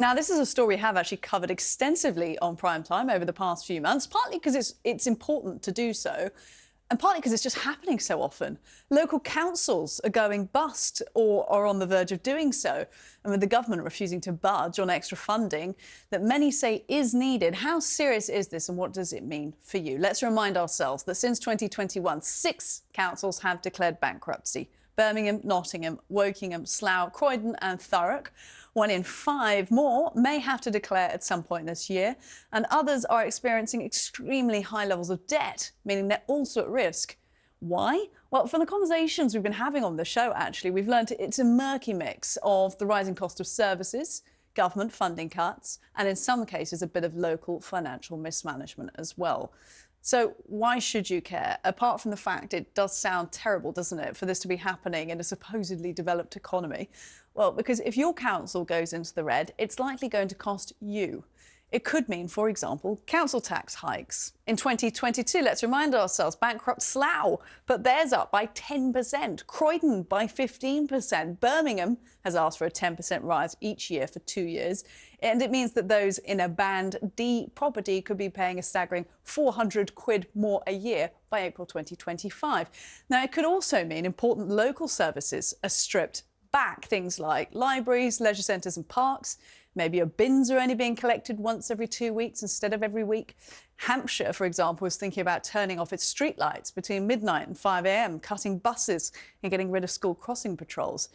Now, this is a story we have actually covered extensively on Prime Time over the past few months, partly because it's important to do so, and partly because it's just happening so often. Local councils are going bust or are on the verge of doing so, and with the government refusing to budge on extra funding that many say is needed. How serious is this and what does it mean for you? Let's remind ourselves that since 2021, 6 councils have declared bankruptcy. Birmingham, Nottingham, Wokingham, Slough, Croydon and Thurrock. 1 in 5 more may have to declare at some point this year, and others are experiencing extremely high levels of debt, meaning they're also at risk. Why? Well, from the conversations we've been having on the show, actually, we've learned it's a murky mix of the rising cost of services, government funding cuts, and in some cases a bit of local financial mismanagement as well. So why should you care? Apart from the fact it does sound terrible, doesn't it, for this to be happening in a supposedly developed economy? Well, because if your council goes into the red, it's likely going to cost you. It could mean, for example, council tax hikes. In 2022, let's remind ourselves, Bankrupt Slough put theirs up by 10%, Croydon by 15%. Birmingham has asked for a 10% rise each year for 2 years. And it means that those in a Band D property could be paying a staggering £400 more a year by April 2025. Now, it could also mean important local services are stripped back, things like libraries, leisure centres and parks. Maybe your bins are only being collected once every 2 weeks instead of every week. Hampshire, for example, is thinking about turning off its streetlights between midnight and 5 a.m, cutting buses and getting rid of school crossing patrols.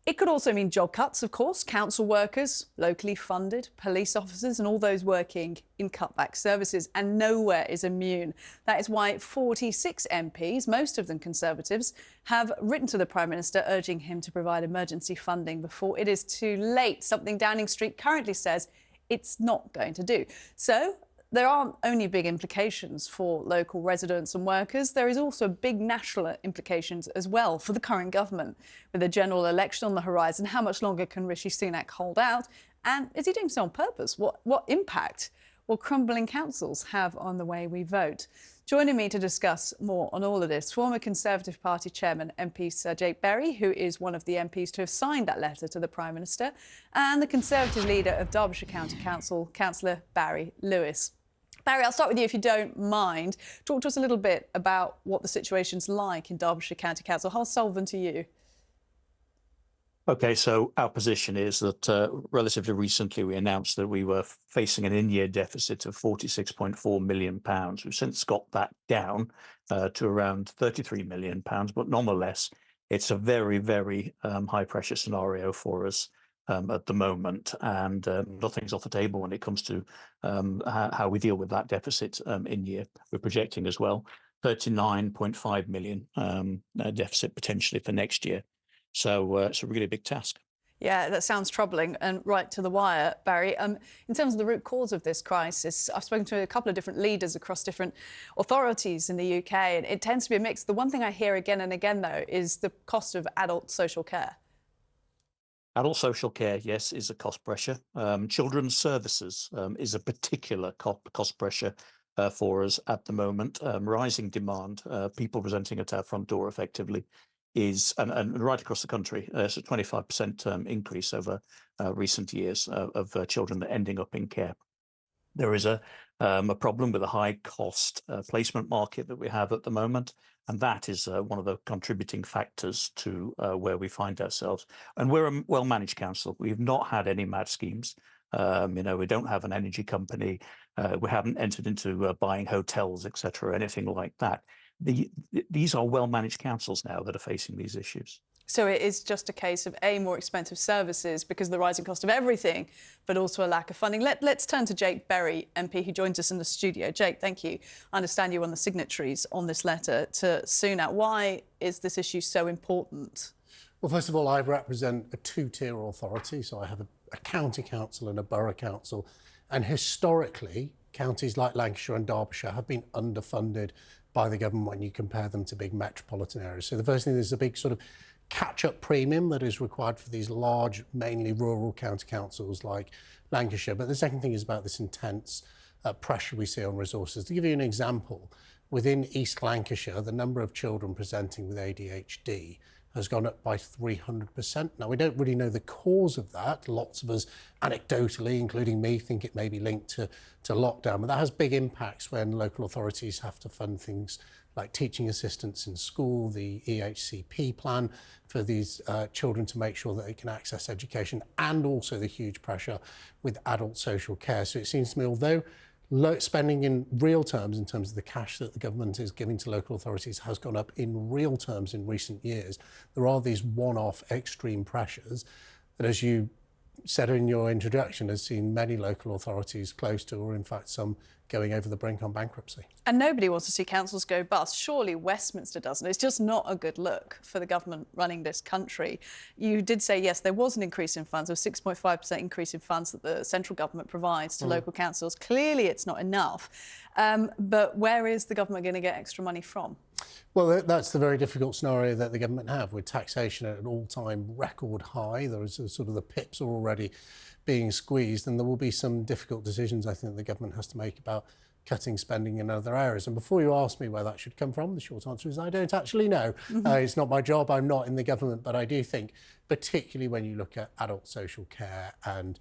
It could also mean job cuts, of course, council workers, locally funded, police officers and all those working in cutback services, and nowhere is immune. That is why 46 MPs, most of them Conservatives, have written to the Prime Minister urging him to provide emergency funding before it is too late, something Downing Street currently says it's not going to do. So there aren't only big implications for local residents and workers, there is also big national implications as well for the current government. With a general election on the horizon, how much longer can Rishi Sunak hold out? And is he doing so on purpose? What impact will crumbling councils have on the way we vote? Joining me to discuss more on all of this, former Conservative Party Chairman MP Sir Jake Berry, who is one of the MPs to have signed that letter to the Prime Minister, and the Conservative leader of Derbyshire County Council, Councillor Barry Lewis. Barry, I'll start with you if you don't mind. Talk to us a little bit about what the situation's like in Derbyshire County Council. How solvent are you? OK, so our position is that relatively recently we announced that we were facing an in-year deficit of £46.4 million. We've since got that down to around £33 million, but nonetheless, it's a very, very high-pressure scenario for us at the moment, and nothing's off the table when it comes to how we deal with that deficit in year. We're projecting as well 39.5 million deficit potentially for next year. So it's a really big task. Yeah, that sounds troubling and right to the wire, Barry. In terms of the root cause of this crisis, I've spoken to a couple of different leaders across different authorities in the UK, and it tends to be a mix. The one thing I hear again and again, though, is the cost of adult social care. Adult social care, yes, is a cost pressure. Children's services is a particular cost pressure for us at the moment. Rising demand, people presenting at our front door effectively is, and right across the country, it's a 25% increase over recent years of children ending up in care. There is a problem with the high cost placement market that we have at the moment, and that is one of the contributing factors to where we find ourselves. And we're a well-managed council. We've not had any mad schemes. We don't have an energy company. We haven't entered into buying hotels, etc., anything like that. These are well-managed councils now that are facing these issues. So it is just a case of more expensive services because of the rising cost of everything, but also a lack of funding. Let's turn to Jake Berry, MP, who joins us in the studio. Jake, thank you. I understand you're one of the signatories on this letter to Sunak. Why is this issue so important? Well, first of all, I represent a two-tier authority, so I have a county council and a borough council, and historically, counties like Lancashire and Derbyshire have been underfunded by the government when you compare them to big metropolitan areas. So the first thing is a big sort of catch-up premium that is required for these large, mainly rural county councils like Lancashire. But the second thing is about this intense pressure we see on resources. To give you an example, within East Lancashire, the number of children presenting with ADHD has gone up by 300%. Now, we don't really know the cause of that. Lots of us, anecdotally, including me, think it may be linked to lockdown, but that has big impacts when local authorities have to fund things like teaching assistants in school, the EHCP plan for these children to make sure that they can access education, and also the huge pressure with adult social care. So it seems to me, although spending in real terms, in terms of the cash that the government is giving to local authorities, has gone up in real terms in recent years, there are these one-off extreme pressures that, as you said in your introduction, has seen many local authorities close to, or in fact some going over the brink on bankruptcy. And nobody wants to see councils go bust. Surely Westminster doesn't. It's just not a good look for the government running this country. You did say, yes, there was an increase in funds, a 6.5% increase in funds that the central government provides to local councils. Clearly it's not enough. But where is the government going to get extra money from? Well, that's the very difficult scenario that the government have, with taxation at an all-time record high. There is sort of the pips are already being squeezed, and there will be some difficult decisions, I think, the government has to make about cutting spending in other areas. And before you ask me where that should come from, the short answer is I don't actually know. It's not my job. I'm not in the government, but I do think, particularly when you look at adult social care and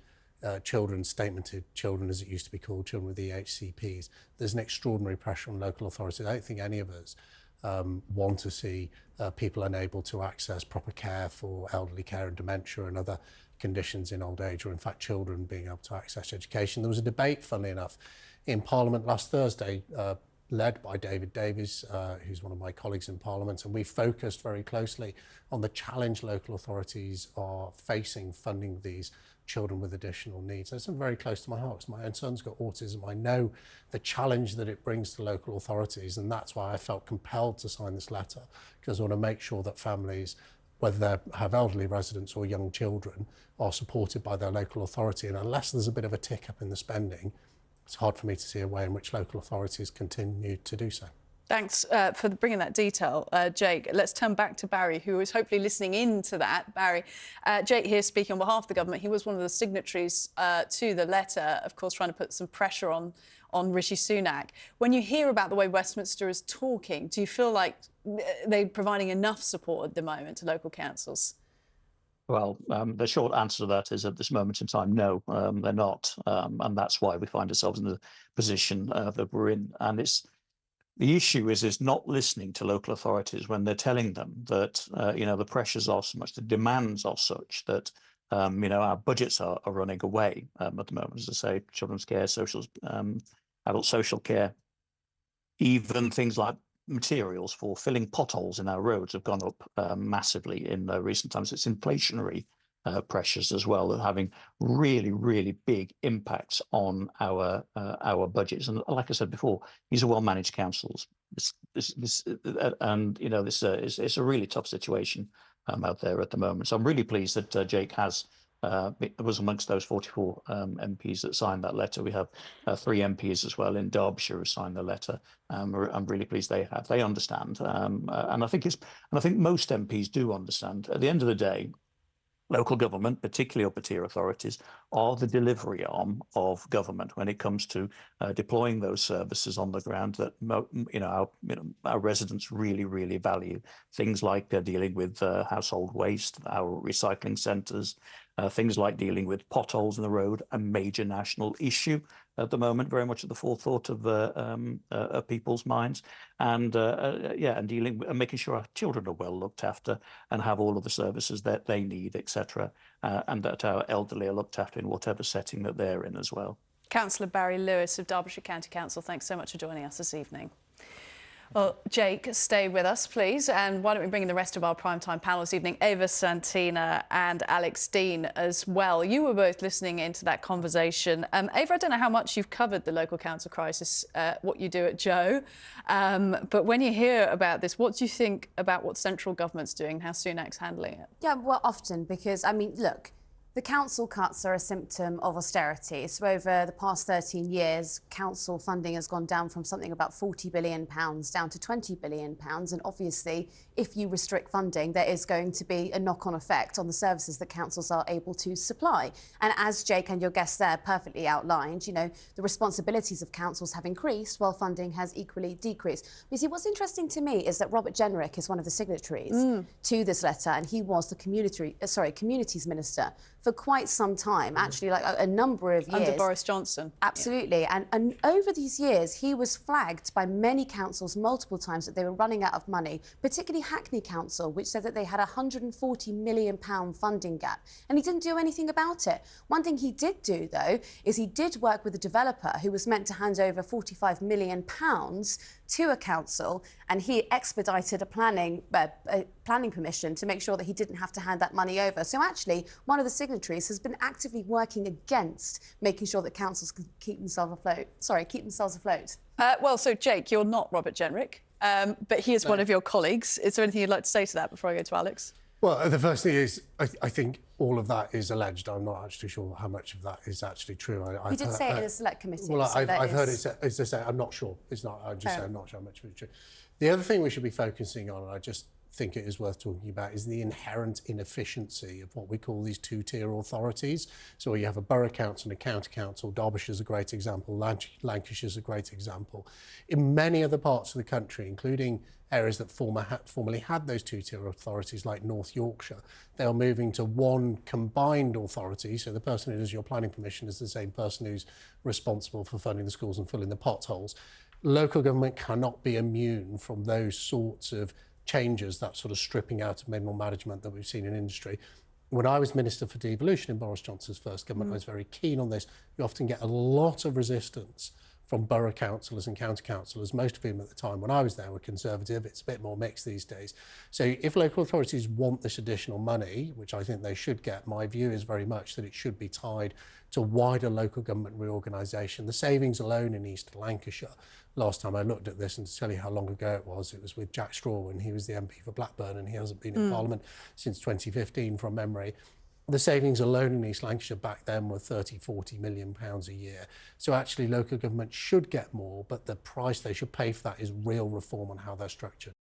children's statemented children, as it used to be called, children with EHCPs, there's an extraordinary pressure on local authorities. I don't think any of us want to see people unable to access proper care for elderly care and dementia and other conditions in old age, or in fact children being able to access education. There was a debate, funnily enough, in Parliament last Thursday, led by David Davies, who's one of my colleagues in Parliament, and we focused very closely on the challenge local authorities are facing funding these children with additional needs. That's very close to my heart, because my own son's got autism. I know the challenge that it brings to local authorities, and that's why I felt compelled to sign this letter, because I want to make sure that families, whether they have elderly residents or young children, are supported by their local authority. And unless there's a bit of a tick up in the spending, it's hard for me to see a way in which local authorities continue to do so. Thanks for bringing that detail, Jake. Let's turn back to Barry, who is hopefully listening in to that. Barry, Jake here speaking on behalf of the government. He was one of the signatories to the letter, of course, trying to put some pressure on Rishi Sunak. When you hear about the way Westminster is talking, do you feel like they're providing enough support at the moment to local councils? Well, the short answer to that is, at this moment in time, no, they're not. And that's why we find ourselves in the position that we're in. And the issue is not listening to local authorities when they're telling them that, the pressures are so much, the demands are such that, our budgets are running away at the moment. As I say, children's care, adult social care, even things like materials for filling potholes in our roads have gone up massively in recent times. It's inflationary pressures as well that are having really, really big impacts on our budgets. And like I said before, these are well-managed councils. It's a really tough situation out there at the moment. So I'm really pleased that Jake was amongst those 44 MPs that signed that letter. We have 3 MPs as well in Derbyshire who signed the letter. I'm really pleased they understand, and I think most MPs do understand. At the end of the day, local government, particularly upper tier authorities, are the delivery arm of government when it comes to deploying those services on the ground that our residents really, really value. Things like dealing with household waste, our recycling centres, things like dealing with potholes in the road, a major national issue at the moment, very much at the forethought of people's minds, and dealing and making sure our children are well looked after and have all of the services that they need, etc., and that our elderly are looked after in whatever setting that they're in as well. Councillor Barry Lewis of Derbyshire County Council, thanks so much for joining us this evening. Well, Jake, stay with us, please. And why don't we bring in the rest of our primetime panel this evening, Ava Santina and Alex Dean as well. You were both listening into that conversation. Ava, I don't know how much you've covered the local council crisis, what you do at Joe, but when you hear about this, what do you think about what central government's doing, how Sunak's handling it? Yeah, well, often, because, I mean, look, The council cuts are a symptom of austerity. So over the past 13 years, council funding has gone down from something about £40 billion down to £20 billion. And obviously, if you restrict funding, there is going to be a knock-on effect on the services that councils are able to supply. And as Jake and your guest there perfectly outlined, you know, the responsibilities of councils have increased while funding has equally decreased. You see, what's interesting to me is that Robert Jenrick is one of the signatories to this letter, and he was the communities minister for quite some time, actually, like a number of years. Under Boris Johnson. Absolutely. Yeah. And over these years, he was flagged by many councils multiple times that they were running out of money, particularly Hackney Council, which said that they had a £140 million funding gap. And he didn't do anything about it. One thing he did do, though, is he did work with a developer who was meant to hand over £45 million to a council, and he expedited a planning permission to make sure that he didn't have to hand that money over. So actually, one of the signatories has been actively working against making sure that councils can keep themselves afloat. Well, so Jake, you're not Robert Jenrick, but he is one of your colleagues. Is there anything you'd like to say to that before I go to Alex? Well, the first thing is, I think all of that is alleged. I'm not actually sure how much of that is actually true. He did say it in a select committee. Well, I've heard it, as I say, I'm not sure. It's not, I'm just saying I'm not sure how much of it is true. The other thing we should be focusing on, and I just think it is worth talking about, is the inherent inefficiency of what we call these two-tier authorities. So you have a borough council and a county council. Derbyshire's a great example. Lancashire's a great example. In many other parts of the country, including areas that formerly had those two-tier authorities, like North Yorkshire, they are moving to one combined authority. So the person who does your planning permission is the same person who's responsible for funding the schools and filling the potholes. Local government cannot be immune from those sorts of changes, that sort of stripping out of middle management that we've seen in industry. When I was Minister for Devolution in Boris Johnson's first government, I was very keen on this. You often get a lot of resistance from borough councillors and county councillors, most of whom at the time when I was there were Conservative. It's a bit more mixed these days. So if local authorities want this additional money, which I think they should get, my view is very much that it should be tied to wider local government reorganisation. The savings alone in East Lancashire, last time I looked at this, and to tell you how long ago it was with Jack Straw when he was the MP for Blackburn, and he hasn't been in Parliament since 2015 from memory. The savings alone in East Lancashire back then were £30–40 million a year. So actually local government should get more, but the price they should pay for that is real reform on how they're structured.